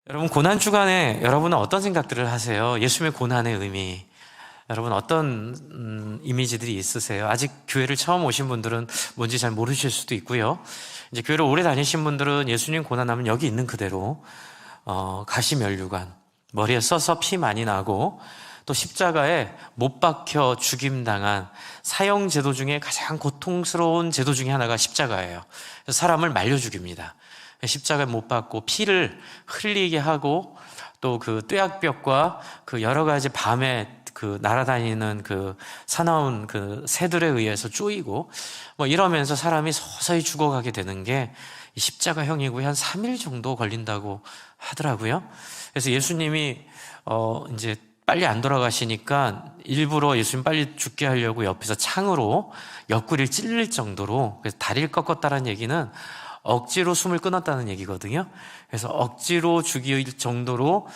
여러분, 고난 주간에 여러분은 어떤 생각들을 하세요? 예수님의 고난의 의미, 여러분 어떤 이미지들이 있으세요? 아직 교회를 처음 오신 분들은 뭔지 잘 모르실 수도 있고요. 이제 교회를 오래 다니신 분들은 예수님 고난하면 여기 있는 그대로 가시면류관, 머리에 써서 피 많이 나고 또 십자가에 못 박혀 죽임당한 사형 제도 중에 가장 고통스러운 제도 중에 하나가 십자가예요. 사람을 말려 죽입니다. 십자가에 못 박고 피를 흘리게 하고 또 그 뙤약볕과 그 여러 가지 밤에 그 날아다니는 그 사나운 그 새들에 의해서 쪼이고 뭐 이러면서 사람이 서서히 죽어가게 되는 게 이 십자가형이고요. 한 3일 정도 걸린다고 하더라고요. 그래서 예수님이 이제 빨리 안 돌아가시니까 일부러 예수님 빨리 죽게 하려고 옆에서 창으로 옆구리를 찔릴 정도로, 그래서 다리를 꺾었다는 얘기는 억지로 숨을 끊었다는 얘기거든요. 그래서 억지로 죽일 정도로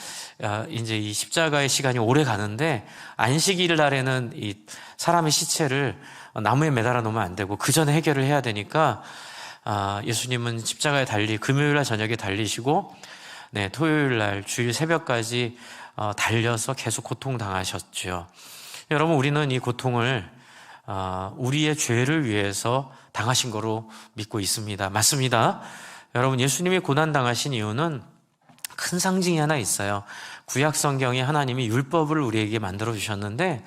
이제 이 십자가의 시간이 오래 가는데, 안식일 날에는 이 사람의 시체를 나무에 매달아 놓으면 안 되고 그 전에 해결을 해야 되니까 예수님은 십자가에 금요일 날 저녁에 달리시고 토요일 날 주일 새벽까지 달려서 계속 고통당하셨죠. 여러분, 우리는 이 고통을 우리의 죄를 위해서 당하신 거로 믿고 있습니다. 맞습니다. 여러분, 예수님이 고난당하신 이유는 큰 상징이 하나 있어요. 구약 성경에 하나님이 율법을 우리에게 만들어 주셨는데,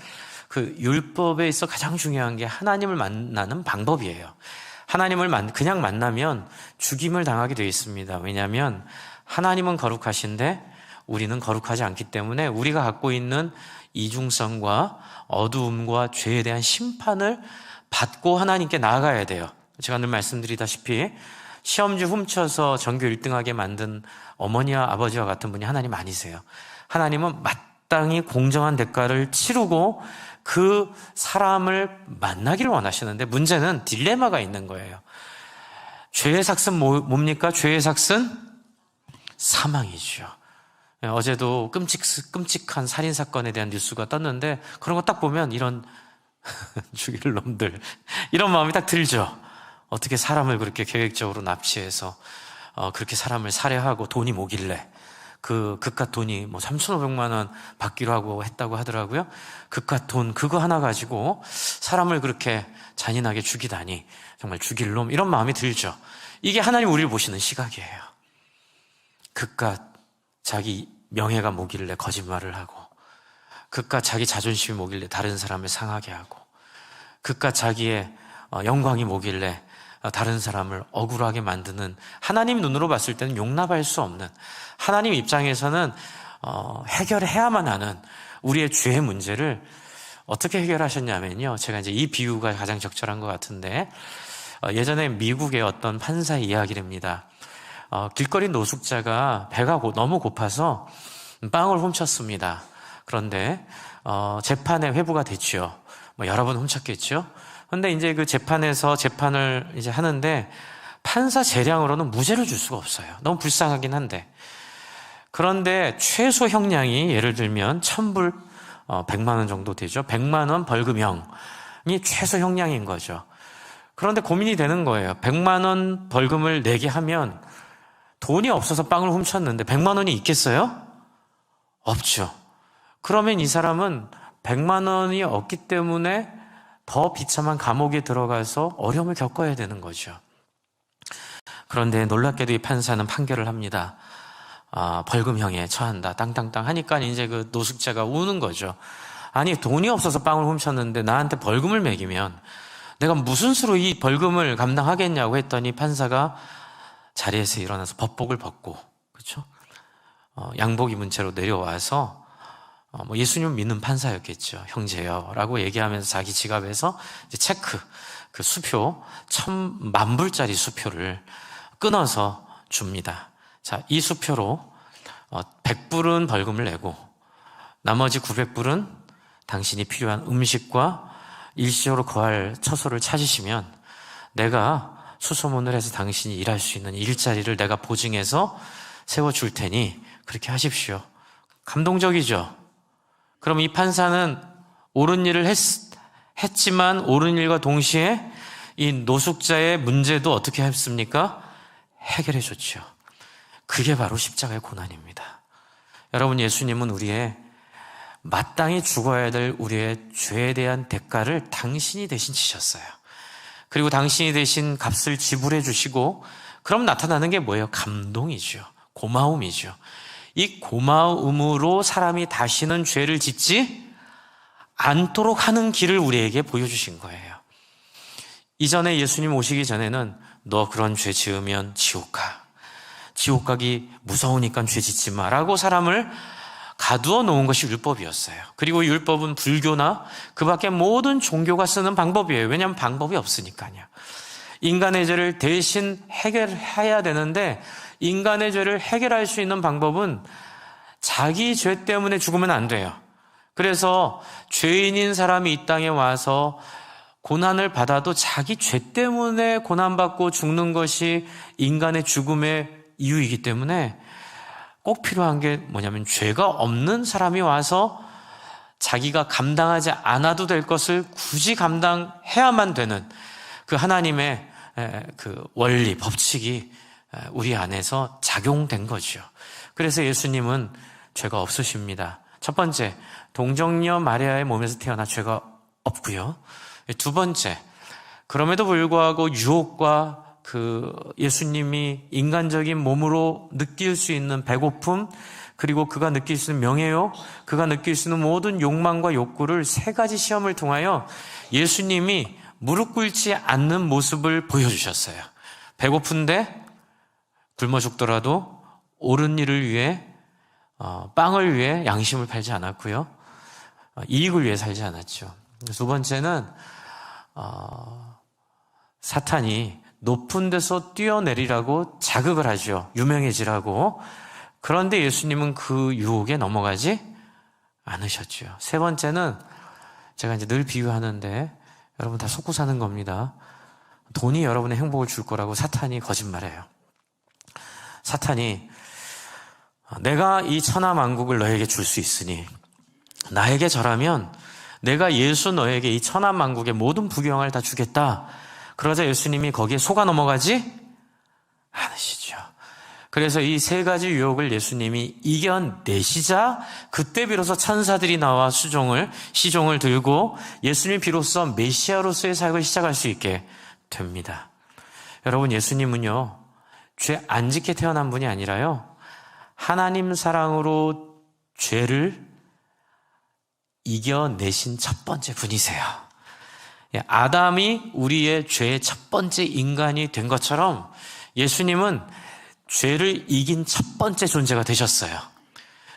그 율법에 있어 가장 중요한 게 하나님을 만나는 방법이에요. 하나님을 그냥 만나면 죽임을 당하게 되어 있습니다. 왜냐하면 하나님은 거룩하신데 우리는 거룩하지 않기 때문에 우리가 갖고 있는 이중성과 어두움과 죄에 대한 심판을 받고 하나님께 나아가야 돼요. 제가 늘 말씀드리다시피 시험지 훔쳐서 전교 1등하게 만든 어머니와 아버지와 같은 분이 하나님 아니세요. 하나님은 마땅히 공정한 대가를 치르고 그 사람을 만나기를 원하시는데, 문제는 딜레마가 있는 거예요. 죄의 삭은 뭡니까? 죄의 삭은 사망이죠. 어제도 끔찍한 살인사건에 대한 뉴스가 떴는데, 그런 거 딱 보면 이런 죽일 놈들, 이런 마음이 딱 들죠. 어떻게 사람을 그렇게 계획적으로 납치해서 그렇게 사람을 살해하고 돈이 뭐길래, 그 그깟 돈이 뭐 3,500만 원 받기로 하고 했다고 하더라고요. 그깟 돈 그거 하나 가지고 사람을 그렇게 잔인하게 죽이다니, 정말 죽일 놈, 이런 마음이 들죠. 이게 하나님 우리를 보시는 시각이에요. 그깟 자기 명예가 뭐길래 거짓말을 하고, 그깟 자기 자존심이 뭐길래 다른 사람을 상하게 하고, 그깟 자기의 영광이 뭐길래 다른 사람을 억울하게 만드는, 하나님 눈으로 봤을 때는 용납할 수 없는, 하나님 입장에서는 해결해야만 하는 우리의 죄의 문제를 어떻게 해결하셨냐면요, 제가 이제 이 비유가 가장 적절한 것 같은데, 예전에 미국의 어떤 판사의 이야기랍니다. 길거리 노숙자가 배가 너무 고파서 빵을 훔쳤습니다. 그런데 재판에 회부가 됐죠. 뭐 여러 번 훔쳤겠죠. 그런데 이제 그 재판에서 재판을 이제 하는데 판사 재량으로는 무죄를 줄 수가 없어요. 너무 불쌍하긴 한데. 그런데 최소 형량이 예를 들면 1,000불, 100만 원 정도 되죠. 100만 원 벌금형이 최소 형량인 거죠. 그런데 고민이 되는 거예요. 100만 원 벌금을 내게 하면 돈이 없어서 빵을 훔쳤는데 100만 원이 있겠어요? 없죠. 그러면 이 사람은 100만 원이 없기 때문에 더 비참한 감옥에 들어가서 어려움을 겪어야 되는 거죠. 그런데 놀랍게도 이 판사는 판결을 합니다. 벌금형에 처한다. 땅땅땅 하니까 이제 그 노숙자가 우는 거죠. 아니, 돈이 없어서 빵을 훔쳤는데 나한테 벌금을 매기면 내가 무슨 수로 이 벌금을 감당하겠냐고 했더니 판사가 자리에서 일어나서 법복을 벗고, 그렇죠? 양복 입은 채로 내려와서 뭐 예수님 믿는 판사였겠죠. 형제요 라고 얘기하면서 자기 지갑에서 이제 체크, 그 수표 1,000,000불짜리 수표를 끊어서 줍니다. 자, 이 수표로 100불은 벌금을 내고 나머지 900불은 당신이 필요한 음식과 일시적으로 거할 처소를 찾으시면 내가 수소문을 해서 당신이 일할 수 있는 일자리를 내가 보증해서 세워줄 테니 그렇게 하십시오. 감동적이죠? 그럼 이 판사는 옳은 일을 했지만 옳은 일과 동시에 이 노숙자의 문제도 어떻게 했습니까? 해결해 줬죠. 그게 바로 십자가의 고난입니다. 여러분, 예수님은 우리의 마땅히 죽어야 될 우리의 죄에 대한 대가를 당신이 대신 지셨어요. 그리고 당신이 대신 값을 지불해 주시고, 그럼 나타나는 게 뭐예요? 감동이죠. 고마움이죠. 이 고마움으로 사람이 다시는 죄를 짓지 않도록 하는 길을 우리에게 보여주신 거예요. 이전에 예수님 오시기 전에는 너 그런 죄 지으면 지옥 가. 지옥 가기 무서우니까 죄 짓지 마 라고 사람을 가두어 놓은 것이 율법이었어요. 그리고 율법은 불교나 그 밖에 모든 종교가 쓰는 방법이에요. 왜냐하면 방법이 없으니까요. 인간의 죄를 대신 해결해야 되는데, 인간의 죄를 해결할 수 있는 방법은 자기 죄 때문에 죽으면 안 돼요. 그래서 죄인인 사람이 이 땅에 와서 고난을 받아도 자기 죄 때문에 고난받고 죽는 것이 인간의 죽음의 이유이기 때문에 꼭 필요한 게 뭐냐면, 죄가 없는 사람이 와서 자기가 감당하지 않아도 될 것을 굳이 감당해야만 되는 그 하나님의 그 원리, 법칙이 우리 안에서 작용된 거죠. 그래서 예수님은 죄가 없으십니다. 첫 번째, 동정녀 마리아의 몸에서 태어나 죄가 없고요. 두 번째, 그럼에도 불구하고 유혹과 그 예수님이 인간적인 몸으로 느낄 수 있는 배고픔, 그리고 그가 느낄 수 있는 명예욕, 그가 느낄 수 있는 모든 욕망과 욕구를 세 가지 시험을 통하여 예수님이 무릎 꿇지 않는 모습을 보여주셨어요. 배고픈데 굶어 죽더라도 옳은 일을 위해, 빵을 위해 양심을 팔지 않았고요. 이익을 위해 살지 않았죠. 두 번째는 사탄이 높은 데서 뛰어내리라고 자극을 하죠. 유명해지라고. 그런데 예수님은 그 유혹에 넘어가지 않으셨죠. 세 번째는 제가 이제 늘 비유하는데, 여러분 다 속고 사는 겁니다. 돈이 여러분의 행복을 줄 거라고 사탄이 거짓말해요. 사탄이 내가 이 천하만국을 너에게 줄 수 있으니 나에게 절하면 내가 예수 너에게 이 천하만국의 모든 부경을 다 주겠다. 그러자 예수님이 거기에 속아 넘어가지 않으시죠. 그래서 이 세 가지 유혹을 예수님이 이겨내시자 그때 비로소 천사들이 나와 시종을 들고 예수님이 비로소 메시아로서의 사역을 시작할 수 있게 됩니다. 여러분, 예수님은요, 죄 안 짓게 태어난 분이 아니라요, 하나님 사랑으로 죄를 이겨내신 첫 번째 분이세요. 아담이 우리의 죄의 첫 번째 인간이 된 것처럼 예수님은 죄를 이긴 첫 번째 존재가 되셨어요.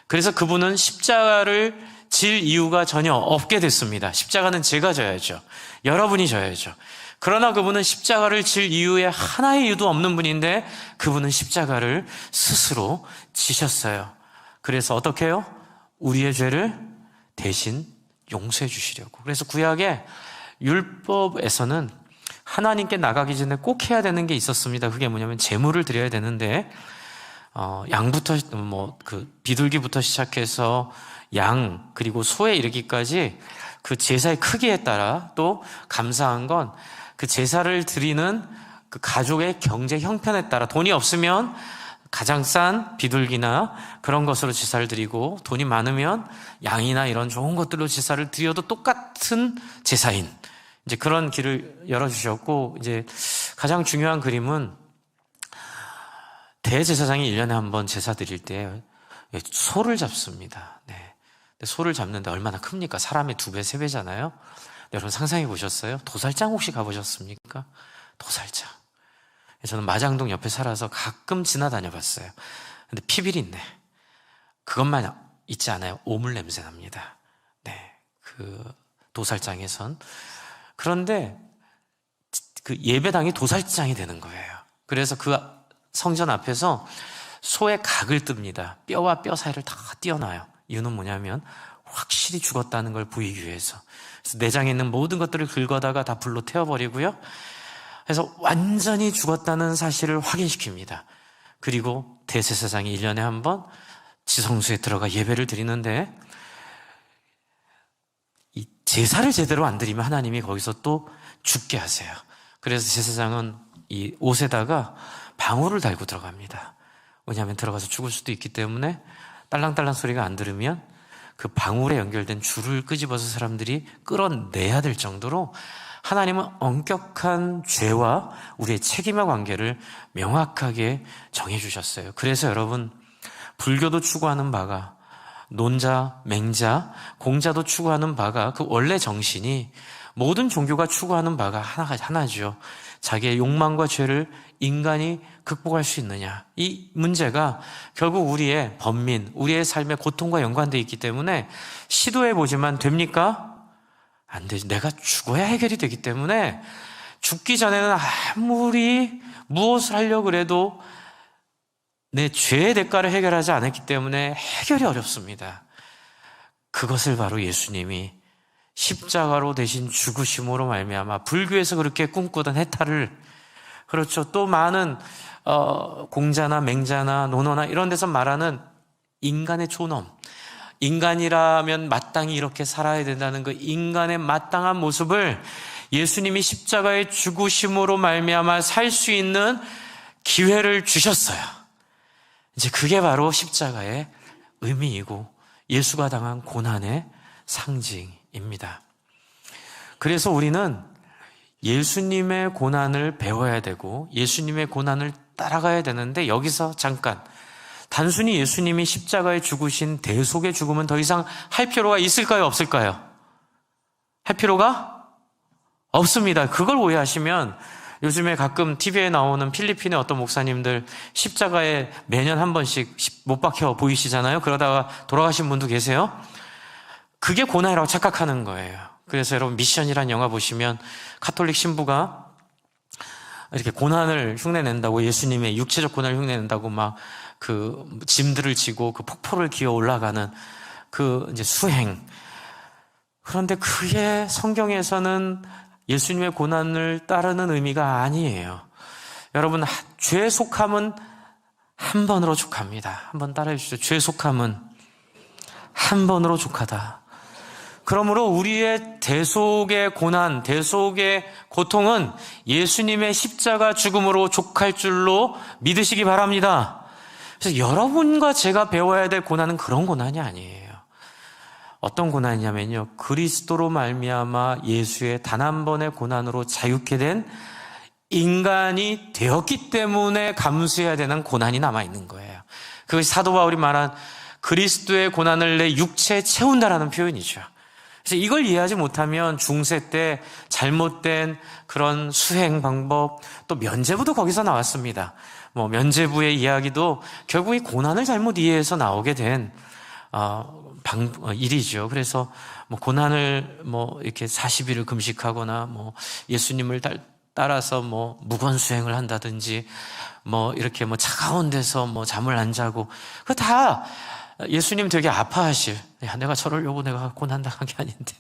그래서 그분은 십자가를 질 이유가 전혀 없게 됐습니다. 십자가는 제가 져야죠. 여러분이 져야죠. 그러나 그분은 십자가를 질 이유에 하나의 이유도 없는 분인데 그분은 십자가를 스스로 지셨어요. 그래서 어떻게 해요? 우리의 죄를 대신 용서해 주시려고. 그래서 구약에 율법에서는 하나님께 나가기 전에 꼭 해야 되는 게 있었습니다. 그게 뭐냐면 제물을 드려야 되는데, 양부터 비둘기부터 시작해서 양 그리고 소에 이르기까지 그 제사의 크기에 따라, 또 감사한 건 그 제사를 드리는 그 가족의 경제 형편에 따라 돈이 없으면 가장 싼 비둘기나 그런 것으로 제사를 드리고, 돈이 많으면 양이나 이런 좋은 것들로 제사를 드려도 똑같은 제사인, 이제 그런 길을 열어주셨고, 이제 가장 중요한 그림은 대제사장이 1년에 한 번 제사 드릴 때 소를 잡습니다. 네. 소를 잡는데 얼마나 큽니까? 사람의 2배, 3배잖아요. 여러분 상상해 보셨어요? 도살장 혹시 가보셨습니까? 도살장. 저는 마장동 옆에 살아서 가끔 지나다녀 봤어요. 근데 피비린내. 그것만 있지 않아요. 오물 냄새 납니다. 네. 그 도살장에선. 그런데 그 예배당이 도살장이 되는 거예요. 그래서 그 성전 앞에서 소의 각을 뜹니다. 뼈와 뼈 사이를 다 띄어놔요. 이유는 뭐냐면 확실히 죽었다는 걸 보이기 위해서. 그래서 내장에 있는 모든 것들을 긁어다가 다 불로 태워버리고요. 그래서 완전히 죽었다는 사실을 확인시킵니다. 그리고 대제사장이 1년에 한 번 지성소에 들어가 예배를 드리는데, 이 제사를 제대로 안 드리면 하나님이 거기서 또 죽게 하세요. 그래서 제사장은 이 옷에다가 방울을 달고 들어갑니다. 왜냐하면 들어가서 죽을 수도 있기 때문에 딸랑딸랑 소리가 안 들으면 그 방울에 연결된 줄을 끄집어서 사람들이 끌어내야 될 정도로 하나님은 엄격한 죄와 우리의 책임의 관계를 명확하게 정해주셨어요. 그래서 여러분, 불교도 추구하는 바가, 논자, 맹자, 공자도 추구하는 바가, 그 원래 정신이 모든 종교가 추구하는 바가 하나죠. 자기의 욕망과 죄를 인간이 극복할 수 있느냐. 이 문제가 결국 우리의 번민, 우리의 삶의 고통과 연관되어 있기 때문에 시도해보지만 됩니까? 안 되지. 내가 죽어야 해결이 되기 때문에 죽기 전에는 아무리 무엇을 하려고 해도 내 죄의 대가를 해결하지 않았기 때문에 해결이 어렵습니다. 그것을 바로 예수님이 십자가로 대신 죽으심으로 말미암아 불교에서 그렇게 꿈꾸던 해탈을, 그렇죠, 또 많은 공자나 맹자나 논어나 이런 데서 말하는 인간의 존엄, 인간이라면 마땅히 이렇게 살아야 된다는 그 인간의 마땅한 모습을 예수님이 십자가의 죽으심으로 말미암아 살 수 있는 기회를 주셨어요. 이제 그게 바로 십자가의 의미이고 예수가 당한 고난의 상징입니다. 그래서 우리는 예수님의 고난을 배워야 되고 예수님의 고난을 따라가야 되는데, 여기서 잠깐, 단순히 예수님이 십자가에 죽으신 대속의 죽음은 더 이상 할 필요가 있을까요? 없을까요? 할 필요가 없습니다. 그걸 오해하시면 요즘에 가끔 TV에 나오는 필리핀의 어떤 목사님들 십자가에 매년 한 번씩 못 박혀 보이시잖아요. 그러다가 돌아가신 분도 계세요. 그게 고난이라고 착각하는 거예요. 그래서 여러분, 미션이란 영화 보시면 카톨릭 신부가 이렇게 고난을 흉내낸다고, 예수님의 육체적 고난을 흉내낸다고 막 그 짐들을 지고 그 폭포를 기어 올라가는 그 이제 수행. 그런데 그게 성경에서는 예수님의 고난을 따르는 의미가 아니에요. 여러분, 죄 속함은 한 번으로 족합니다. 한번 따라해 주시죠. 죄 속함은 한 번으로 족하다. 그러므로 우리의 대속의 고난, 대속의 고통은 예수님의 십자가 죽음으로 족할 줄로 믿으시기 바랍니다. 그래서 여러분과 제가 배워야 될 고난은 그런 고난이 아니에요. 어떤 고난이냐면요, 그리스도로 말미암아 예수의 단 한 번의 고난으로 자유케 된 인간이 되었기 때문에 감수해야 되는 고난이 남아있는 거예요. 그것이 사도 바울이 말한 그리스도의 고난을 내 육체에 채운다라는 표현이죠. 그래서 이걸 이해하지 못하면 중세 때 잘못된 그런 수행 방법, 또 면죄부도 거기서 나왔습니다. 면죄부의 이야기도 결국 이 고난을 잘못 이해해서 나오게 된 일이죠. 그래서 고난을 이렇게 40일을 금식하거나 예수님을 따라서 무건 수행을 한다든지 이렇게 차가운 데서 잠을 안 자고, 그거 다 예수님 되게 아파하실, 야, 내가 저러려고 내가 고난 당한 게 아닌데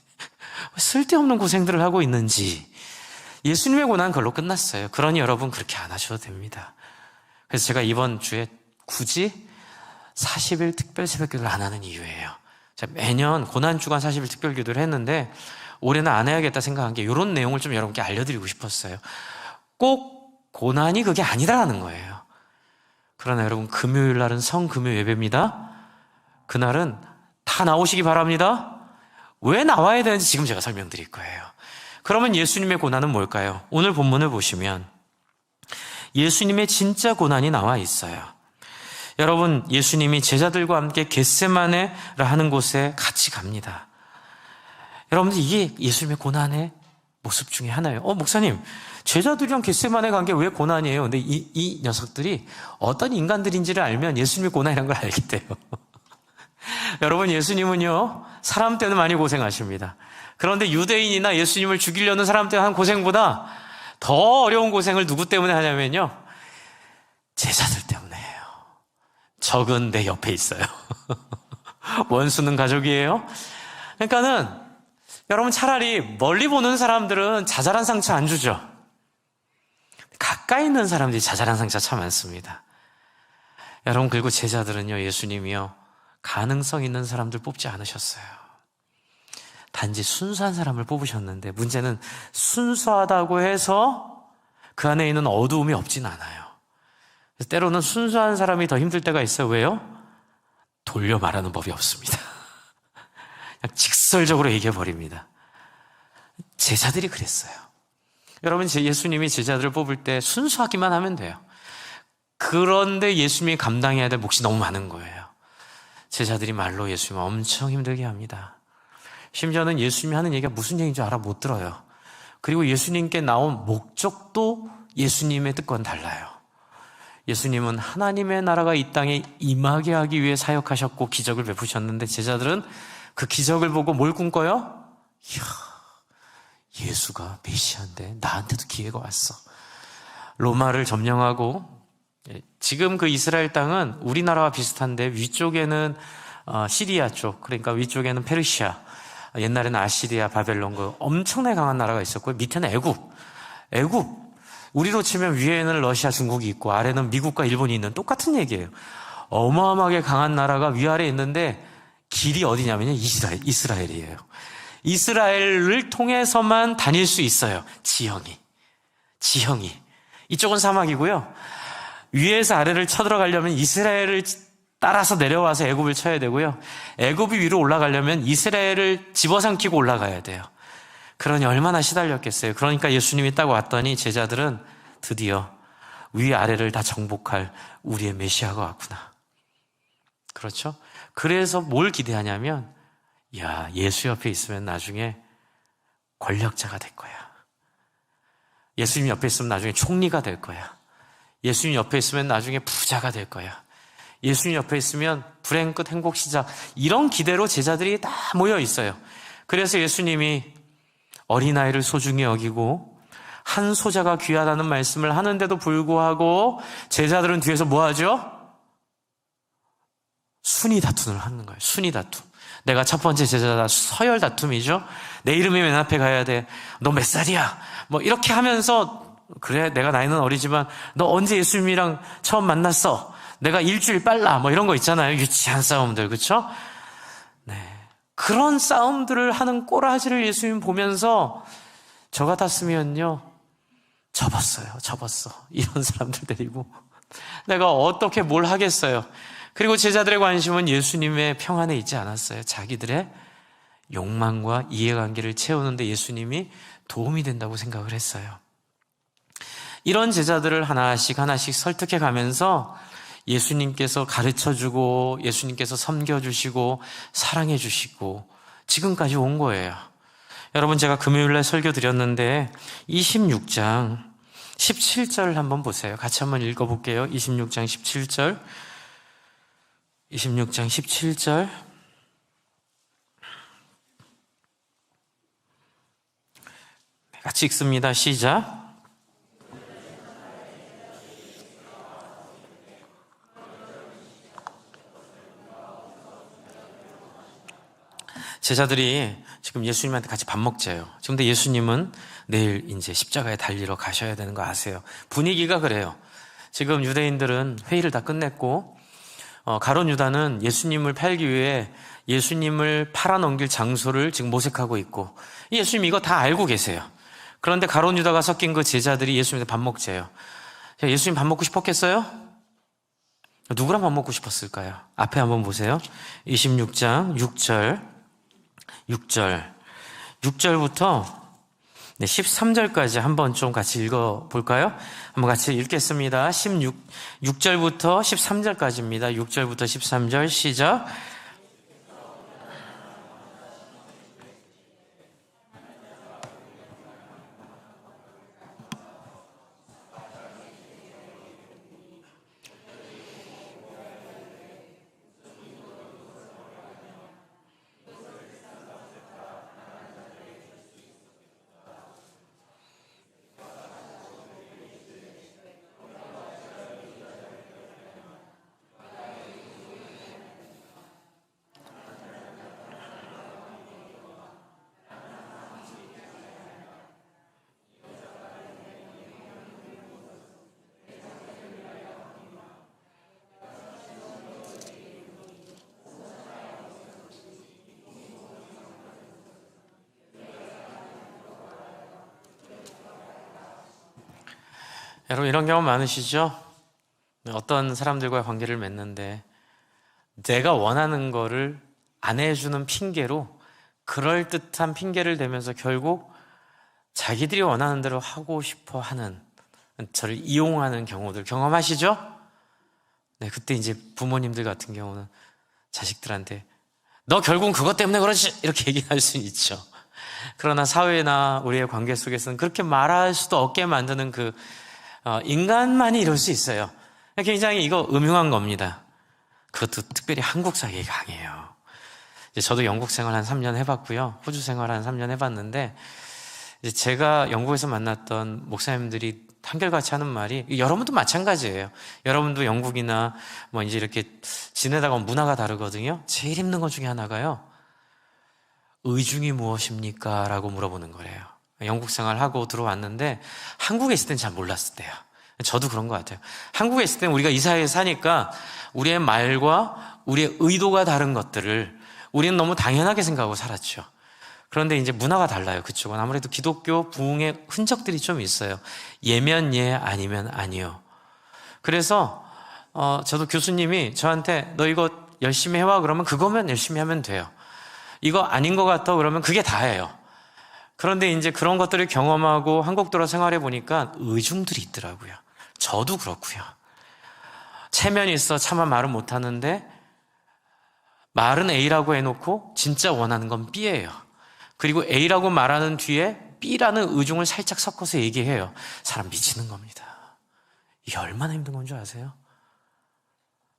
쓸데없는 고생들을 하고 있는지. 예수님의 고난은 그걸로 끝났어요. 그러니 여러분, 그렇게 안 하셔도 됩니다. 그래서 제가 이번 주에 굳이 40일 특별 새벽기도를 안 하는 이유예요. 제가 매년 고난주간 40일 특별기도를 했는데 올해는 안 해야겠다 생각한 게, 이런 내용을 좀 여러분께 알려드리고 싶었어요. 꼭 고난이 그게 아니다라는 거예요. 그러나 여러분, 금요일 날은 성금요 예배입니다. 그날은 다 나오시기 바랍니다. 왜 나와야 되는지 지금 제가 설명드릴 거예요. 그러면 예수님의 고난은 뭘까요? 오늘 본문을 보시면 예수님의 진짜 고난이 나와 있어요. 여러분, 예수님이 제자들과 함께 겟세마네라 하는 곳에 같이 갑니다. 여러분들, 이게 예수님의 고난의 모습 중에 하나예요. 목사님, 제자들이랑 겟세마네 간 게 왜 고난이에요? 근데 이 녀석들이 어떤 인간들인지를 알면 예수님의 고난이라는 걸 알게 돼요. 여러분, 예수님은요, 사람 때는 많이 고생하십니다. 그런데 유대인이나 예수님을 죽이려는 사람 때문에 한 고생보다 더 어려운 고생을 누구 때문에 하냐면요, 제자들 때문에 해요. 적은 내 옆에 있어요. 원수는 가족이에요. 그러니까는 여러분, 차라리 멀리 보는 사람들은 자잘한 상처 안 주죠. 가까이 있는 사람들이 자잘한 상처 참 많습니다. 여러분, 그리고 제자들은요, 예수님이요, 가능성 있는 사람들 뽑지 않으셨어요. 단지 순수한 사람을 뽑으셨는데, 문제는 순수하다고 해서 그 안에 있는 어두움이 없진 않아요. 때로는 순수한 사람이 더 힘들 때가 있어요. 왜요? 돌려 말하는 법이 없습니다. 그냥 직설적으로 얘기해 버립니다. 제자들이 그랬어요. 여러분, 예수님이 제자들을 뽑을 때 순수하기만 하면 돼요. 그런데 예수님이 감당해야 될 몫이 너무 많은 거예요. 제자들이 말로 예수님을 엄청 힘들게 합니다. 심지어는 예수님이 하는 얘기가 무슨 얘기인 줄 알아 못 들어요. 그리고 예수님께 나온 목적도 예수님의 뜻과는 달라요. 예수님은 하나님의 나라가 이 땅에 임하게 하기 위해 사역하셨고 기적을 베푸셨는데 제자들은 그 기적을 보고 뭘 꿈꿔요? 이야, 예수가 메시아인데 나한테도 기회가 왔어. 로마를 점령하고, 지금 그 이스라엘 땅은 우리나라와 비슷한데 위쪽에는 시리아 쪽, 그러니까 위쪽에는 페르시아, 옛날에는 아시리아, 바벨론, 그 엄청나게 강한 나라가 있었고요. 밑에는 애굽. 우리로 치면 위에는 러시아, 중국이 있고 아래는 미국과 일본이 있는 똑같은 얘기예요. 어마어마하게 강한 나라가 위아래에 있는데 길이 어디냐면요, 이스라엘이에요. 이스라엘을 통해서만 다닐 수 있어요. 지형이. 이쪽은 사막이고요. 위에서 아래를 쳐들어가려면 이스라엘을 따라서 내려와서 애굽을 쳐야 되고요. 애굽이 위로 올라가려면 이스라엘을 집어삼키고 올라가야 돼요. 그러니 얼마나 시달렸겠어요. 그러니까 예수님이 딱 왔더니 제자들은 드디어 위아래를 다 정복할 우리의 메시아가 왔구나. 그렇죠? 그래서 뭘 기대하냐면, 야, 예수 옆에 있으면 나중에 권력자가 될 거야. 예수님 옆에 있으면 나중에 총리가 될 거야. 예수님 옆에 있으면 나중에 부자가 될 거야. 예수님 옆에 있으면 불행 끝 행복 시작. 이런 기대로 제자들이 다 모여 있어요. 그래서 예수님이 어린아이를 소중히 여기고 한 소자가 귀하다는 말씀을 하는데도 불구하고 제자들은 뒤에서 뭐 하죠? 순위 다툼을 하는 거예요. 순위 다툼. 내가 첫 번째 제자다. 서열 다툼이죠. 내 이름이 맨 앞에 가야 돼. 너 몇 살이야? 뭐 이렇게 하면서, 그래, 내가 나이는 어리지만 너 언제 예수님이랑 처음 만났어? 내가 일주일 빨라. 뭐 이런 거 있잖아요. 유치한 싸움들. 그렇죠? 네. 그런 싸움들을 하는 꼬라지를 예수님 보면서 저 같았으면요, 접었어. 이런 사람들 데리고 내가 어떻게 뭘 하겠어요. 그리고 제자들의 관심은 예수님의 평안에 있지 않았어요. 자기들의 욕망과 이해관계를 채우는데 예수님이 도움이 된다고 생각을 했어요. 이런 제자들을 하나씩 설득해 가면서 예수님께서 가르쳐주고 예수님께서 섬겨주시고 사랑해주시고 지금까지 온 거예요. 여러분, 제가 금요일날 설교 드렸는데 26장 17절 한번 보세요. 같이 한번 읽어볼게요. 26장 17절. 같이 읽습니다. 시작. 제자들이 지금 예수님한테 같이 밥 먹재요. 근데 예수님은 내일 이제 십자가에 달리러 가셔야 되는 거 아세요? 분위기가 그래요. 지금 유대인들은 회의를 다 끝냈고 가룟 유다는 예수님을 팔기 위해 예수님을 팔아넘길 장소를 지금 모색하고 있고, 예수님 이거 다 알고 계세요. 그런데 가룟 유다가 섞인 그 제자들이 예수님한테 밥 먹재요. 예수님 밥 먹고 싶었겠어요? 누구랑 밥 먹고 싶었을까요? 앞에 한번 보세요. 26장 6절부터 13절까지 한번 좀 같이 읽어볼까요? 한번 같이 읽겠습니다. 6절부터 13절까지입니다. 6절부터 13절 시작. 여러분, 이런 경험 많으시죠? 어떤 사람들과의 관계를 맺는데 내가 원하는 거를 안 해주는 핑계로 그럴듯한 핑계를 대면서 결국 자기들이 원하는 대로 하고 싶어 하는, 저를 이용하는 경우들 경험하시죠? 네, 그때 이제 부모님들 같은 경우는 자식들한테 너 결국은 그것 때문에 그러지 이렇게 얘기할 수는 있죠. 그러나 사회나 우리의 관계 속에서는 그렇게 말할 수도 없게 만드는 인간만이 이럴 수 있어요. 굉장히 이거 음흉한 겁니다. 그것도 특별히 한국 사회에 강해요. 이제 저도 영국 생활 한 3년 해봤고요. 호주 생활 한 3년 해봤는데, 이제 제가 영국에서 만났던 목사님들이 한결같이 하는 말이, 여러분도 마찬가지예요. 여러분도 영국이나 뭐 이제 이렇게 지내다가 문화가 다르거든요. 제일 힘든 것 중에 하나가요, 의중이 무엇입니까? 라고 물어보는 거래요. 영국 생활하고 들어왔는데 한국에 있을 땐 잘 몰랐을 때요. 저도 그런 것 같아요. 한국에 있을 땐 우리가 이 사회에 사니까 우리의 말과 우리의 의도가 다른 것들을 우리는 너무 당연하게 생각하고 살았죠. 그런데 이제 문화가 달라요. 그쪽은 아무래도 기독교 부흥의 흔적들이 좀 있어요. 예면 예, 아니면 아니요. 그래서 저도 교수님이 저한테 너 이거 열심히 해와 그러면 그거면 열심히 하면 돼요. 이거 아닌 것 같아 그러면 그게 다예요. 그런데 이제 그런 것들을 경험하고 한국 들어 생활해 보니까 의중들이 있더라고요. 저도 그렇고요. 체면이 있어 차마 말은 못하는데 말은 A라고 해놓고 진짜 원하는 건 B예요. 그리고 A라고 말하는 뒤에 B라는 의중을 살짝 섞어서 얘기해요. 사람 미치는 겁니다. 이게 얼마나 힘든 건 줄 아세요?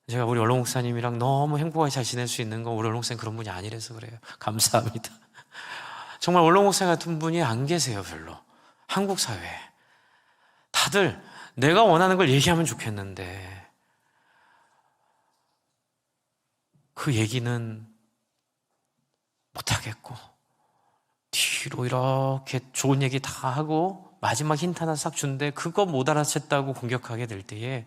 제가 우리 원로 목사님이랑 너무 행복하게 잘 지낼 수 있는 건 우리 원로 목사님 그런 분이 아니라서 그래요. 감사합니다. 정말 원로 목사님 같은 분이 안 계세요, 별로. 한국 사회에. 다들 내가 원하는 걸 얘기하면 좋겠는데 그 얘기는 못하겠고 뒤로 이렇게 좋은 얘기 다 하고 마지막 힌트 하나 싹 준데 그거 못 알아챘다고 공격하게 될 때에,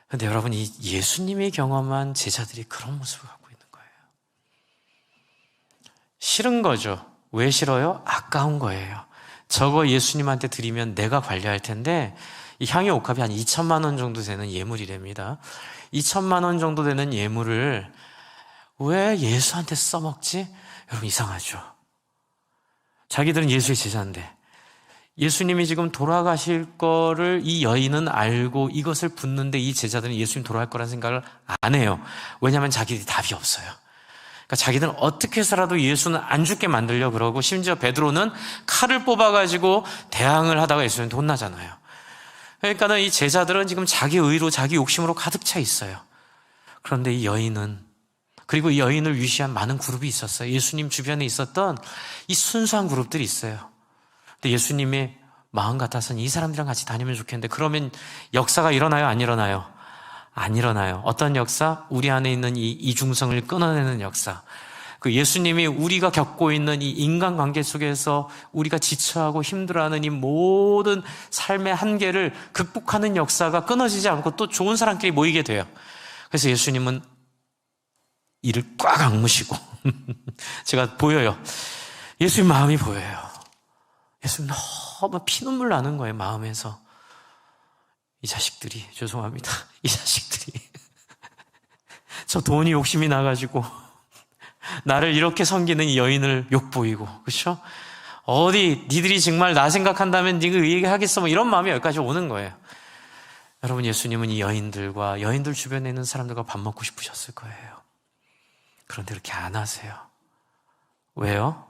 근데 여러분, 이 예수님이 경험한 제자들이 그런 모습을 갖고 있는 거예요. 싫은 거죠. 왜 싫어요? 아까운 거예요. 저거 예수님한테 드리면 내가 관리할 텐데, 이 향유 옥합이 한 2천만 원 정도 되는 예물이랍니다. 2천만 원 정도 되는 예물을 왜 예수한테 써먹지? 여러분, 이상하죠. 자기들은 예수의 제자인데 예수님이 지금 돌아가실 거를 이 여인은 알고 이것을 붓는데 이 제자들은 예수님 돌아갈 거라는 생각을 안 해요. 왜냐하면 자기들이 답이 없어요. 그러니까 자기들은 어떻게 해서라도 예수는 안 죽게 만들려고 그러고, 심지어 베드로는 칼을 뽑아가지고 대항을 하다가 예수님한테 혼나잖아요. 그러니까는 이 제자들은 지금 자기 의로 자기 욕심으로 가득 차 있어요. 그런데 이 여인은, 그리고 이 여인을 위시한 많은 그룹이 있었어요. 예수님 주변에 있었던 이 순수한 그룹들이 있어요. 근데 예수님의 마음 같아서는 이 사람들이랑 같이 다니면 좋겠는데, 그러면 역사가 일어나요? 안 일어나요? 안 일어나요. 어떤 역사? 우리 안에 있는 이 이중성을 끊어내는 역사. 그 예수님이 우리가 겪고 있는 이 인간관계 속에서 우리가 지쳐하고 힘들어하는 이 모든 삶의 한계를 극복하는 역사가 끊어지지 않고 또 좋은 사람끼리 모이게 돼요. 그래서 예수님은 이를 꽉 악무시고 제가 보여요. 예수님 마음이 보여요. 예수님 너무 피눈물 나는 거예요, 마음에서. 이 자식들이, 죄송합니다, 이 자식들이 저 돈이 욕심이 나가지고 나를 이렇게 섬기는 이 여인을 욕보이고, 그렇죠? 어디 니들이 정말 나 생각한다면 니가 얘기하겠어, 뭐 이런 마음이 여기까지 오는 거예요. 여러분, 예수님은 이 여인들과 여인들 주변에 있는 사람들과 밥 먹고 싶으셨을 거예요. 그런데 그렇게 안 하세요. 왜요?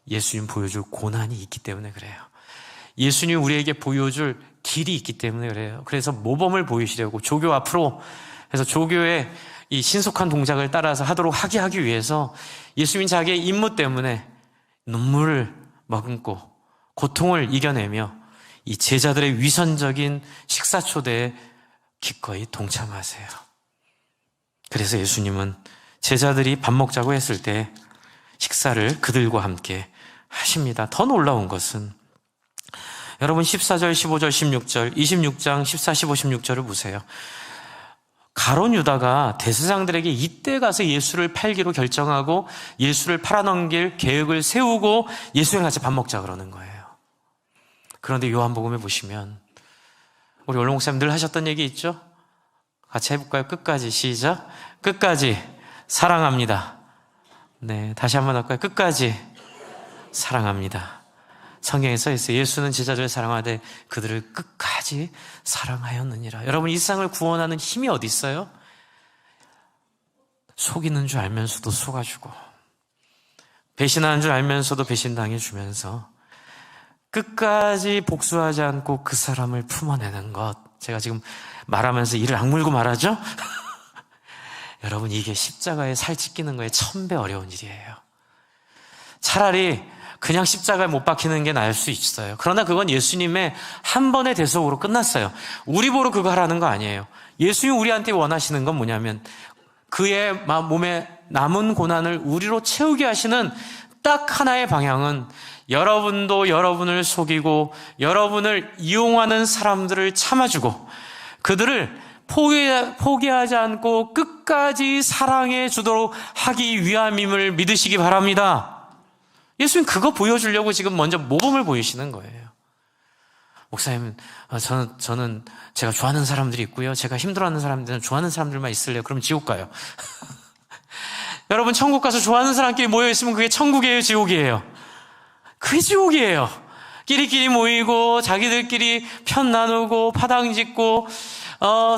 예수님 보여줄 고난이 있기 때문에 그래요. 예수님 우리에게 보여줄 길이 있기 때문에 그래요. 그래서 모범을 보이시려고 조교 앞으로 해서 조교의 이 신속한 동작을 따라서 하기 위해서 예수님 자기의 임무 때문에 눈물을 머금고 고통을 이겨내며 이 제자들의 위선적인 식사 초대에 기꺼이 동참하세요. 그래서 예수님은 제자들이 밥 먹자고 했을 때 식사를 그들과 함께 하십니다. 더 놀라운 것은 여러분 14절, 15절, 16절, 26장 14, 15, 16절을 보세요. 가룟 유다가 대제사장들에게 이때 가서 예수를 팔기로 결정하고 예수를 팔아넘길 계획을 세우고 예수랑 같이 밥 먹자 그러는 거예요. 그런데 요한복음에 보시면 우리 원로 목사님 늘 하셨던 얘기 있죠? 같이 해볼까요? 끝까지. 시작. 끝까지 사랑합니다. 네, 다시 한번 할까요? 끝까지 사랑합니다. 성경에 써 있어요. 예수는 제자들을 사랑하되 그들을 끝까지 사랑하였느니라. 여러분, 이 세상을 구원하는 힘이 어디 있어요? 속이는 줄 알면서도 속아주고, 배신하는 줄 알면서도 배신당해주면서 끝까지 복수하지 않고 그 사람을 품어내는 것. 제가 지금 말하면서 이를 악물고 말하죠? 여러분, 이게 십자가에 살 찢기는 거에 1000배 어려운 일이에요. 차라리 그냥 십자가에 못 박히는 게 나을 수 있어요. 그러나 그건 예수님의 한 번의 대속으로 끝났어요. 우리 보러 그거 하라는 거 아니에요. 예수님 우리한테 원하시는 건 뭐냐면 그의 몸에 남은 고난을 우리로 채우게 하시는 딱 하나의 방향은 여러분도 여러분을 속이고 여러분을 이용하는 사람들을 참아주고 그들을 포기하지 않고 끝까지 사랑해 주도록 하기 위함임을 믿으시기 바랍니다. 예수님 그거 보여주려고 지금 먼저 모범을 보이시는 거예요. 목사님, 저는 제가 좋아하는 사람들이 있고요. 제가 힘들어하는 사람들은 좋아하는 사람들만 있을래요. 그럼 지옥 가요. 여러분, 천국 가서 좋아하는 사람끼리 모여있으면 그게 천국이에요, 지옥이에요? 그게 지옥이에요. 끼리끼리 모이고 자기들끼리 편 나누고 파당 짓고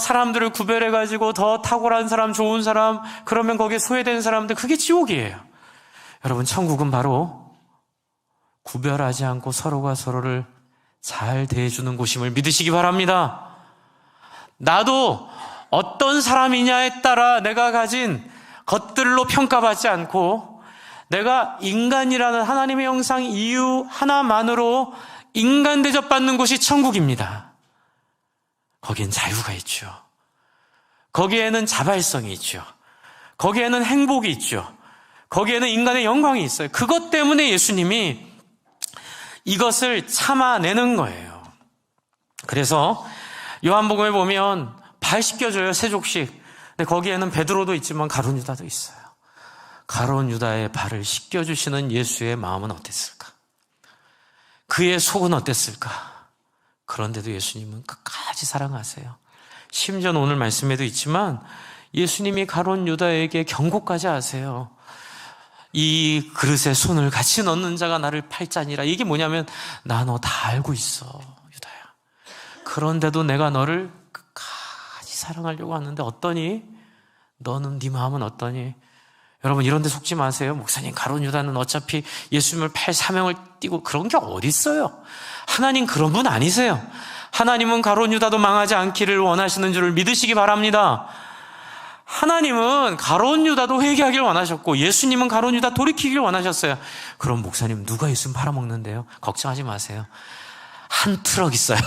사람들을 구별해가지고 더 탁월한 사람, 좋은 사람, 그러면 거기에 소외된 사람들, 그게 지옥이에요. 여러분, 천국은 바로 구별하지 않고 서로가 서로를 잘 대해주는 곳임을 믿으시기 바랍니다. 나도 어떤 사람이냐에 따라 내가 가진 것들로 평가받지 않고 내가 인간이라는 하나님의 형상 이유 하나만으로 인간 대접받는 곳이 천국입니다. 거기엔 자유가 있죠. 거기에는 자발성이 있죠. 거기에는 행복이 있죠. 거기에는 인간의 영광이 있어요. 그것 때문에 예수님이 이것을 참아내는 거예요. 그래서 요한복음에 보면 발 씻겨줘요, 세족식. 근데 거기에는 베드로도 있지만 가룟 유다도 있어요. 가룟 유다의 발을 씻겨주시는 예수의 마음은 어땠을까? 그의 속은 어땠을까? 그런데도 예수님은 끝까지 사랑하세요. 심지어는 오늘 말씀에도 있지만 예수님이 가룟 유다에게 경고까지 하세요. 이 그릇에 손을 같이 넣는 자가 나를 팔자니라. 이게 뭐냐면 나 너 다 알고 있어, 유다야. 그런데도 내가 너를 끝까지 사랑하려고 하는데 어떠니? 너는 네 마음은 어떠니? 여러분, 이런 데 속지 마세요. 목사님, 가룟 유다는 어차피 예수님을 팔 사명을 띠고 그런 게 어디 있어요? 하나님 그런 분 아니세요. 하나님은 가룟 유다도 망하지 않기를 원하시는 줄을 믿으시기 바랍니다. 하나님은 가룟 유다도 회개하길 원하셨고 예수님은 가룟 유다 돌이키길 원하셨어요. 그럼 목사님, 누가 예수님 팔아먹는데요? 걱정하지 마세요. 한 트럭 있어요.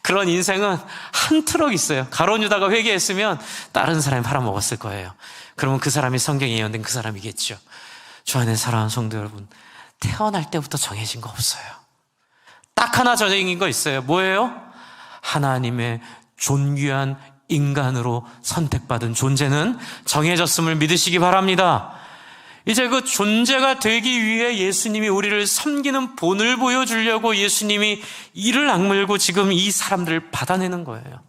그런 인생은 한 트럭 있어요. 가룟 유다가 회개했으면 다른 사람이 팔아먹었을 거예요. 그러면 그 사람이 성경에 예언된 그 사람이겠죠. 주 안에 사랑하는 성도 여러분, 태어날 때부터 정해진 거 없어요. 딱 하나 정해진 거 있어요. 뭐예요? 하나님의 존귀한 인간으로 선택받은 존재는 정해졌음을 믿으시기 바랍니다. 이제 그 존재가 되기 위해 예수님이 우리를 섬기는 본을 보여주려고 예수님이 이를 악물고 지금 이 사람들을 받아내는 거예요.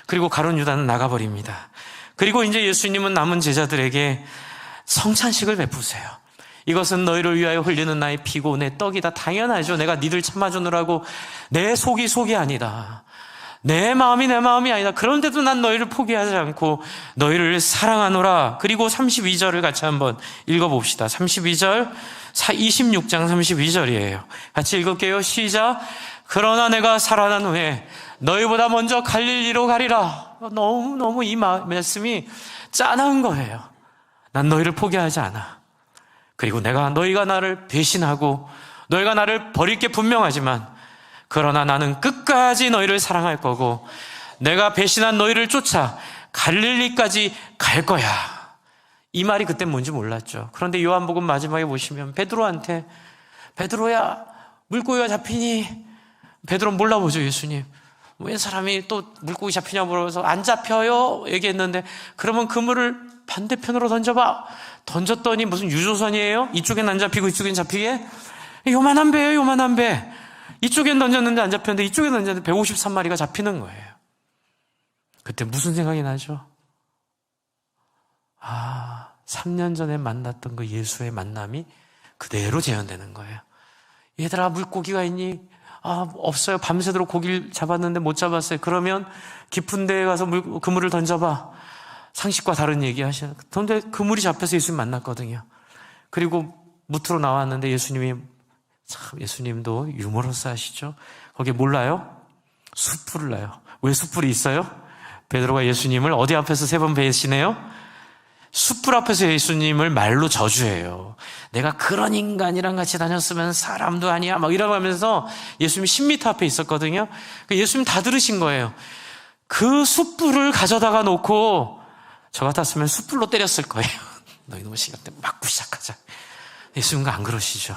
그리고 가룟 유다는 나가버립니다. 그리고 이제 예수님은 남은 제자들에게 성찬식을 베푸세요. 이것은 너희를 위하여 흘리는 나의 피고 내 떡이다. 당연하죠. 내가 니들 참아주느라고 내 속이 아니다. 내 마음이 내 마음이 아니다. 그런데도 난 너희를 포기하지 않고 너희를 사랑하노라. 그리고 32절을 같이 한번 읽어봅시다. 32절, 26장 32절이에요. 같이 읽을게요. 시작. 그러나 내가 살아난 후에 너희보다 먼저 갈릴리로 가리라. 너무 이 말씀이 짠한 거예요. 난 너희를 포기하지 않아. 그리고 너희가 나를 배신하고 너희가 나를 버릴 게 분명하지만 그러나 나는 끝까지 너희를 사랑할 거고 내가 배신한 너희를 쫓아 갈릴리까지 갈 거야. 이 말이 그때 뭔지 몰랐죠. 그런데 요한복음 마지막에 보시면 베드로한테 베드로야, 물고기가 잡히니? 베드로 몰라보죠. 예수님 왜 사람이 또 물고기 잡히냐 물어서 안 잡혀요 얘기했는데 그러면 그물을 반대편으로 던져봐. 던졌더니 무슨 유조선이에요? 이쪽엔 안 잡히고 이쪽엔 잡히게? 요만한 배예요, 요만한 배. 이쪽엔 던졌는데 안 잡혔는데 이쪽엔 던졌는데 153마리가 잡히는 거예요. 그때 무슨 생각이 나죠? 3년 전에 만났던 그 예수의 만남이 그대로 재현되는 거예요. 얘들아, 물고기가 있니? 없어요. 밤새도록 고기를 잡았는데 못 잡았어요. 그러면 깊은 데에 가서 그물을 던져봐. 상식과 다른 얘기 하시는. 그런데 그물이 잡혀서 예수님 만났거든요. 그리고 무트로 나왔는데 예수님도 유머러스 하시죠? 거기에 몰라요? 숯불을 놔요. 왜 숯불이 있어요? 베드로가 예수님을 어디 앞에서 3번 배신해요? 숯불 앞에서 예수님을 말로 저주해요. 내가 그런 인간이랑 같이 다녔으면 사람도 아니야 막 이러고 하면서 예수님이 10m 앞에 있었거든요. 예수님 다 들으신 거예요. 그 숯불을 가져다가 놓고 저 같았으면 숯불로 때렸을 거예요. 너희 너무 시간 때 맞고 시작하자. 예수님과 안 그러시죠.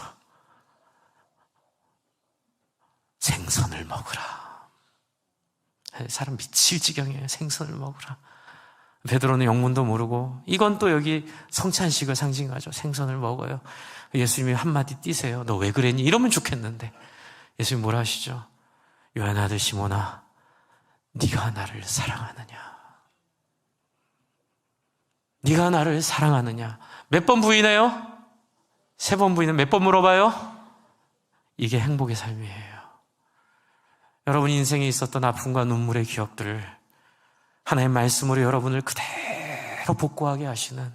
생선을 먹으라. 사람 미칠 지경이에요. 생선을 먹으라. 베드로는 영문도 모르고, 이건 또 여기 성찬식을 상징하죠. 생선을 먹어요. 예수님이 한마디 띄세요. 너 왜 그랬니? 이러면 좋겠는데 예수님 뭐라 하시죠? 요한 아들 시몬아, 네가 나를 사랑하느냐? 네가 나를 사랑하느냐? 몇 번 부인해요? 3번 부인은 몇 번 물어봐요? 이게 행복의 삶이에요. 여러분 인생에 있었던 아픔과 눈물의 기억들을 하나님의 말씀으로 여러분을 그대로 복구하게 하시는,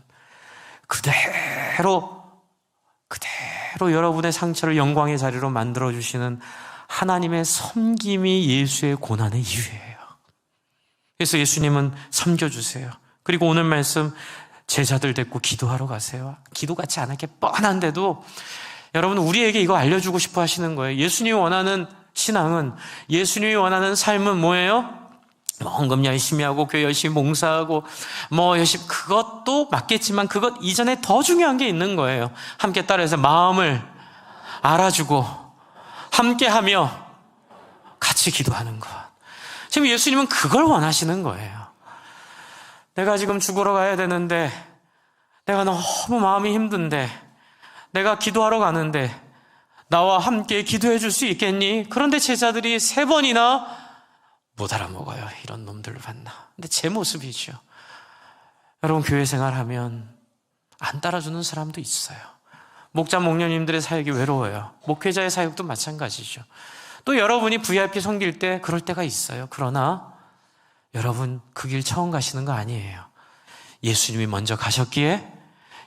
그대로 여러분의 상처를 영광의 자리로 만들어주시는 하나님의 섬김이 예수의 고난의 이유예요. 그래서 예수님은 섬겨주세요. 그리고 오늘 말씀 제자들 데리고 기도하러 가세요. 기도 같지 않게 뻔한데도 여러분 우리에게 이거 알려주고 싶어 하시는 거예요. 예수님이 원하는 신앙은, 예수님이 원하는 삶은 뭐예요? 헌금 열심히 하고 교회 열심히 봉사하고 열심히, 그것도 맞겠지만 그것 이전에 더 중요한 게 있는 거예요. 함께 따라해서 마음을 알아주고 함께하며 같이 기도하는 것. 지금 예수님은 그걸 원하시는 거예요. 내가 지금 죽으러 가야 되는데, 내가 너무 마음이 힘든데, 내가 기도하러 가는데 나와 함께 기도해 줄 수 있겠니? 그런데 제자들이 3번이나 못 알아먹어요. 이런 놈들을 봤나. 근데 제 모습이죠. 여러분 교회 생활하면 안 따라주는 사람도 있어요. 목자 목녀님들의 사역이 외로워요. 목회자의 사역도 마찬가지죠. 또 여러분이 VIP 섬길 때 그럴 때가 있어요. 그러나 여러분 그 길 처음 가시는 거 아니에요. 예수님이 먼저 가셨기에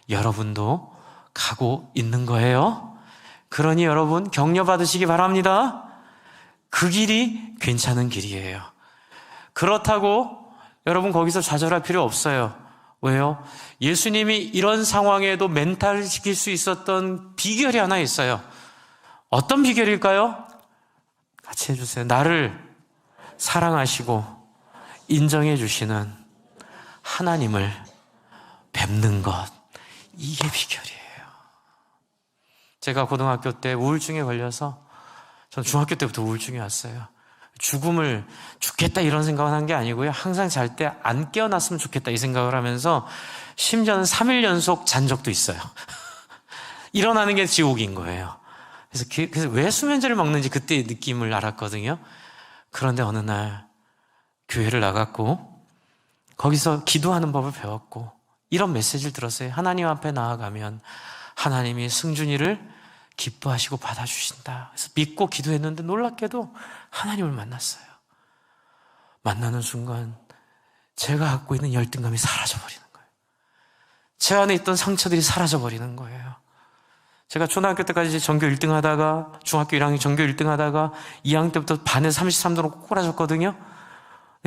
여러분도 가고 있는 거예요. 그러니 여러분 격려 받으시기 바랍니다. 그 길이 괜찮은 길이에요. 그렇다고 여러분 거기서 좌절할 필요 없어요. 왜요? 예수님이 이런 상황에도 멘탈을 지킬 수 있었던 비결이 하나 있어요. 어떤 비결일까요? 같이 해주세요. 나를 사랑하시고 인정해 주시는 하나님을 뵙는 것, 이게 비결이에요. 제가 고등학교 때 우울증에 걸려서, 전 중학교 때부터 우울증이 왔어요. 죽겠다 이런 생각을 한 게 아니고요. 항상 잘 때 안 깨어났으면 좋겠다 이 생각을 하면서 심지어는 3일 연속 잔 적도 있어요. 일어나는 게 지옥인 거예요. 그래서 왜 수면제를 먹는지 그때 느낌을 알았거든요. 그런데 어느 날 교회를 나갔고 거기서 기도하는 법을 배웠고 이런 메시지를 들었어요. 하나님 앞에 나아가면 하나님이 승준이를 기뻐하시고 받아주신다. 그래서 믿고 기도했는데 놀랍게도 하나님을 만났어요. 만나는 순간 제가 갖고 있는 열등감이 사라져버리는 거예요. 제 안에 있던 상처들이 사라져버리는 거예요. 제가 초등학교 때까지 전교 1등 하다가 중학교 1학년 전교 1등 하다가 2학년 때부터 반에 33도로 꼬꾸라졌거든요.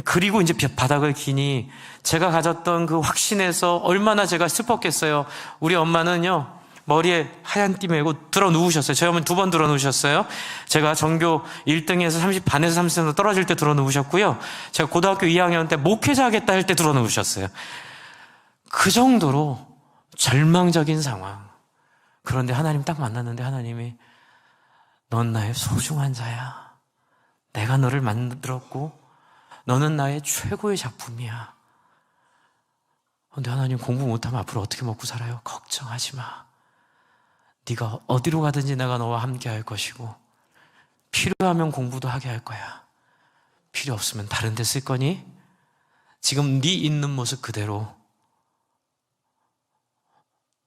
그리고 이제 바닥을 기니 제가 가졌던 그 확신에서 얼마나 제가 슬펐겠어요. 우리 엄마는요, 머리에 하얀 띠 메고 들어 누우셨어요. 저희 어머니 2번 들어 누우셨어요. 제가 전교 1등에서 반에서 30cm 떨어질 때 들어 누우셨고요. 제가 고등학교 2학년 때 목회자 하겠다 할 때 들어 누우셨어요. 그 정도로 절망적인 상황. 그런데 하나님 딱 만났는데 하나님이 넌 나의 소중한 자야. 내가 너를 만들었고 너는 나의 최고의 작품이야. 근데 하나님 공부 못하면 앞으로 어떻게 먹고 살아요? 걱정하지 마. 네가 어디로 가든지 내가 너와 함께 할 것이고 필요하면 공부도 하게 할 거야. 필요 없으면 다른 데 쓸 거니 지금 네 있는 모습 그대로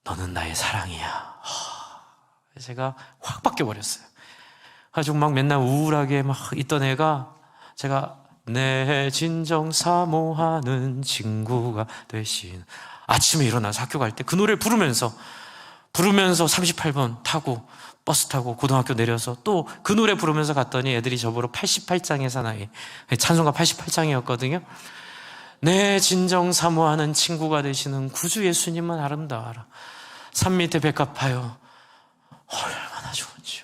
너는 나의 사랑이야. 제가 확 바뀌어버렸어요. 가지고 막 맨날 우울하게 막 있던 애가 제가 내 진정 사모하는 친구가 되신, 아침에 일어나서 학교 갈 때 그 노래를 부르면서 38번 타고 버스 타고 고등학교 내려서 또 그 노래 부르면서 갔더니 애들이 저보러 88장의 사나이, 찬송가 88장이었거든요. 내 진정 사모하는 친구가 되시는 구주 예수님은 아름다워라. 산 밑에 백합하여 얼마나 좋은지요.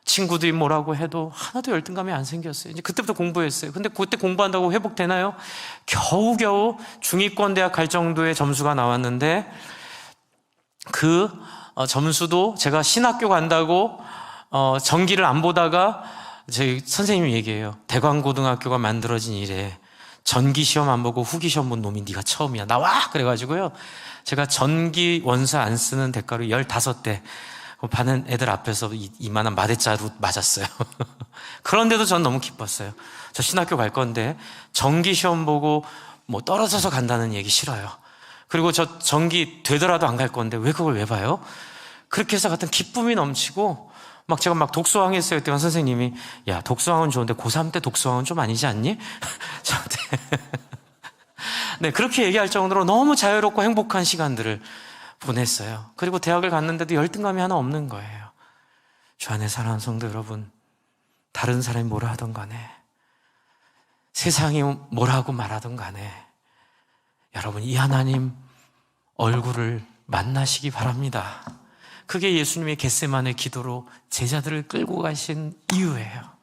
친구들이 뭐라고 해도 하나도 열등감이 안 생겼어요. 이제 그때부터 공부했어요. 근데 그때 공부한다고 회복되나요? 겨우겨우 중위권 대학 갈 정도의 점수가 나왔는데 그 점수도 제가 신학교 간다고 전기를 안 보다가 저희 선생님이 얘기해요. 대광고등학교가 만들어진 이래 전기 시험 안 보고 후기 시험 본 놈이 네가 처음이야. 나와! 그래가지고요. 제가 전기 원서 안 쓰는 대가로 15대 반은 애들 앞에서 이만한 마대자루 맞았어요. 그런데도 전 너무 기뻤어요. 저 신학교 갈 건데 전기 시험 보고 뭐 떨어져서 간다는 얘기 싫어요. 그리고 저 전기 되더라도 안 갈 건데 왜 그걸 왜 봐요? 그렇게 해서 같은 기쁨이 넘치고 막 제가 막 독서왕 했어요. 그때 선생님이 야, 독서왕은 좋은데 고3 때 독서왕은 좀 아니지 않니? 저한테 네, 그렇게 얘기할 정도로 너무 자유롭고 행복한 시간들을 보냈어요. 그리고 대학을 갔는데도 열등감이 하나 없는 거예요. 주 안에 사랑하는 성도 여러분, 다른 사람이 뭐라 하던 간에, 세상이 뭐라 하고 말하던 간에 여러분 이 하나님 얼굴을 만나시기 바랍니다. 그게 예수님의 겟세마네 기도로 제자들을 끌고 가신 이유예요.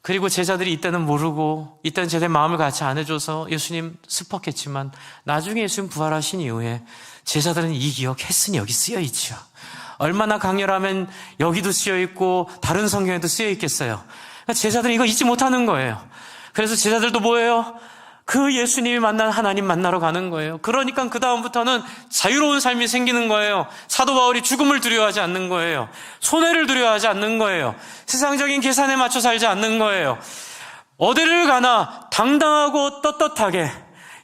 그리고 제자들이 이때는 모르고, 이때는 제대 마음을 같이 안 해줘서 예수님 슬펐겠지만 나중에 예수님 부활하신 이후에 제자들은 이 기억했으니 여기 쓰여있죠. 얼마나 강렬하면 여기도 쓰여있고 다른 성경에도 쓰여있겠어요. 그러니까 제자들은 이거 잊지 못하는 거예요. 그래서 제자들도 뭐예요? 그 예수님이 만난 하나님 만나러 가는 거예요. 그러니까 그 다음부터는 자유로운 삶이 생기는 거예요. 사도 바울이 죽음을 두려워하지 않는 거예요. 손해를 두려워하지 않는 거예요. 세상적인 계산에 맞춰 살지 않는 거예요. 어디를 가나 당당하고 떳떳하게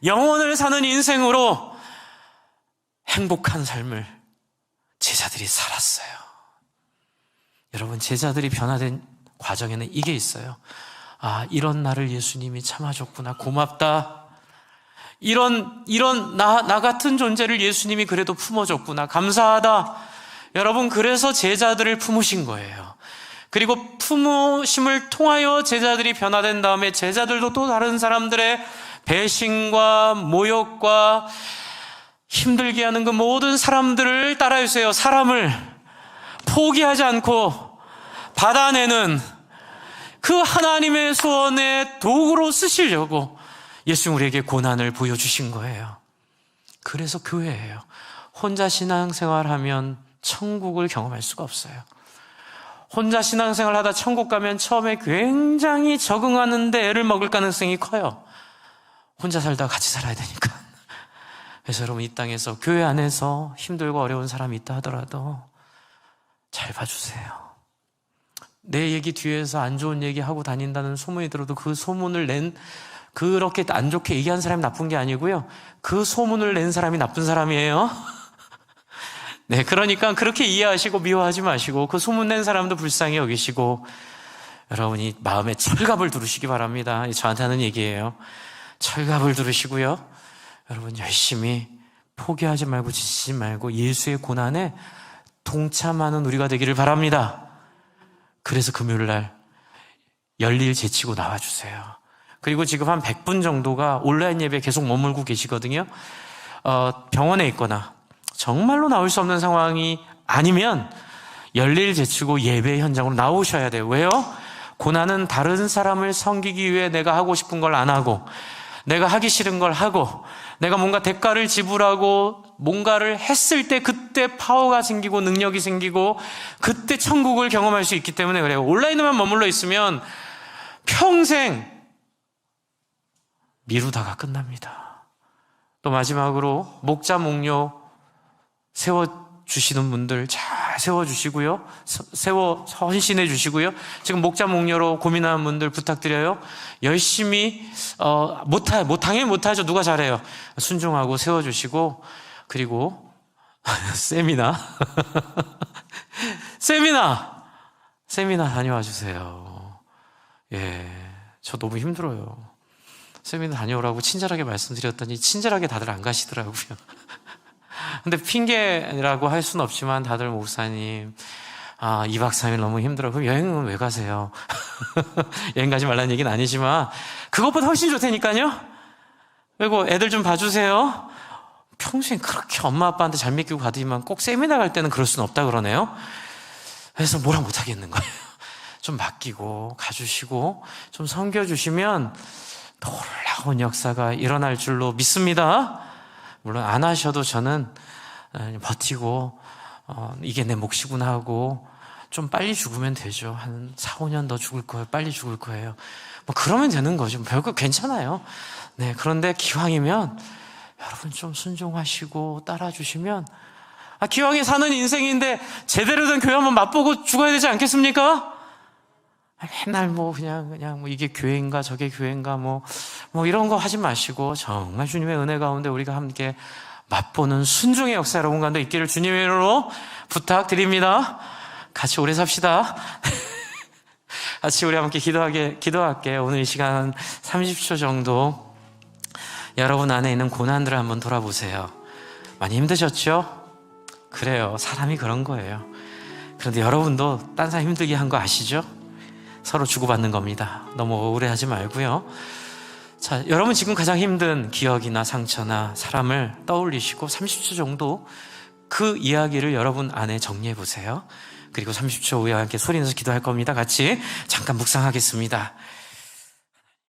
영원을 사는 인생으로 행복한 삶을 제자들이 살았어요. 여러분, 제자들이 변화된 과정에는 이게 있어요. 아, 이런 나를 예수님이 참아줬구나. 고맙다. 이런 나 같은 존재를 예수님이 그래도 품어줬구나. 감사하다. 여러분, 그래서 제자들을 품으신 거예요. 그리고 품으심을 통하여 제자들이 변화된 다음에 제자들도 또 다른 사람들의 배신과 모욕과 힘들게 하는 그 모든 사람들을 따라주세요. 사람을 포기하지 않고 받아내는 그 하나님의 소원의 도구로 쓰시려고 예수님 우리에게 고난을 보여주신 거예요. 그래서 교회예요. 혼자 신앙생활하면 천국을 경험할 수가 없어요. 혼자 신앙생활하다 천국 가면 처음에 굉장히 적응하는데 애를 먹을 가능성이 커요. 혼자 살다가 같이 살아야 되니까. 그래서 여러분, 이 땅에서 교회 안에서 힘들고 어려운 사람이 있다 하더라도 잘 봐주세요. 내 얘기 뒤에서 안 좋은 얘기 하고 다닌다는 소문이 들어도 그 소문을 그렇게 안 좋게 얘기한 사람이 나쁜 게 아니고요. 그 소문을 낸 사람이 나쁜 사람이에요. 네, 그러니까 그렇게 이해하시고 미워하지 마시고 그 소문 낸 사람도 불쌍히 여기시고 여러분이 마음에 철갑을 두르시기 바랍니다. 저한테 하는 얘기예요. 철갑을 두르시고요. 여러분 열심히 포기하지 말고 지치지 말고 예수의 고난에 동참하는 우리가 되기를 바랍니다. 그래서 금요일날 열일 제치고 나와주세요. 그리고 지금 한 100분 정도가 온라인 예배에 계속 머물고 계시거든요. 병원에 있거나 정말로 나올 수 없는 상황이 아니면 열일 제치고 예배 현장으로 나오셔야 돼요. 왜요? 고난은 다른 사람을 섬기기 위해 내가 하고 싶은 걸 안 하고 내가 하기 싫은 걸 하고 내가 뭔가 대가를 지불하고 뭔가를 했을 때 그때 파워가 생기고 능력이 생기고 그때 천국을 경험할 수 있기 때문에 그래요. 온라인에만 머물러 있으면 평생 미루다가 끝납니다. 또 마지막으로 목자 목료 세워주시는 분들 잘 세워주시고요. 헌신해 주시고요. 지금 목자 목녀로 고민하는 분들 부탁드려요. 열심히, 당연히 못하죠. 누가 잘해요. 순종하고 세워주시고, 그리고, 세미나. 세미나 다녀와 주세요. 예. 저 너무 힘들어요. 세미나 다녀오라고 친절하게 말씀드렸더니 친절하게 다들 안 가시더라고요. 근데 핑계라고 할 수는 없지만 다들 목사님, 2박 3일 너무 힘들어. 그럼 여행은 왜 가세요? 여행 가지 말라는 얘기는 아니지만 그것보다 훨씬 좋다니까요. 그리고 애들 좀 봐주세요. 평소엔 그렇게 엄마 아빠한테 잘 맡기고 가더니만 꼭 세미나 갈 때는 그럴 수는 없다 그러네요. 그래서 뭐라 못하겠는 거예요. 좀 맡기고 가주시고 좀 섬겨주시면 놀라운 역사가 일어날 줄로 믿습니다. 물론 안 하셔도 저는 버티고 이게 내 몫이구나 하고 좀 빨리 죽으면 되죠. 한 4, 5년 더 죽을 거예요. 빨리 죽을 거예요. 뭐 그러면 되는 거죠. 별거 괜찮아요. 네, 그런데 기왕이면 여러분 좀 순종하시고 따라주시면 기왕에 사는 인생인데 제대로 된 교회 한번 맛보고 죽어야 되지 않겠습니까? 맨날 그냥 이게 교회인가 저게 교회인가 뭐 이런 거 하지 마시고 정말 주님의 은혜 가운데 우리가 함께 맛보는 순종의 역사 여러분 가운데 있기를 주님의 이름으로 부탁드립니다. 같이 오래 삽시다. 같이 우리 함께 기도할게요. 오늘 이 시간 30초 정도 여러분 안에 있는 고난들을 한번 돌아보세요. 많이 힘드셨죠? 그래요. 사람이 그런 거예요. 그런데 여러분도 딴 사람 힘들게 한 거 아시죠? 서로 주고받는 겁니다. 너무 억울해하지 말고요. 자, 여러분 지금 가장 힘든 기억이나 상처나 사람을 떠올리시고 30초 정도 그 이야기를 여러분 안에 정리해 보세요. 그리고 30초 후에 함께 소리 내서 기도할 겁니다. 같이 잠깐 묵상하겠습니다.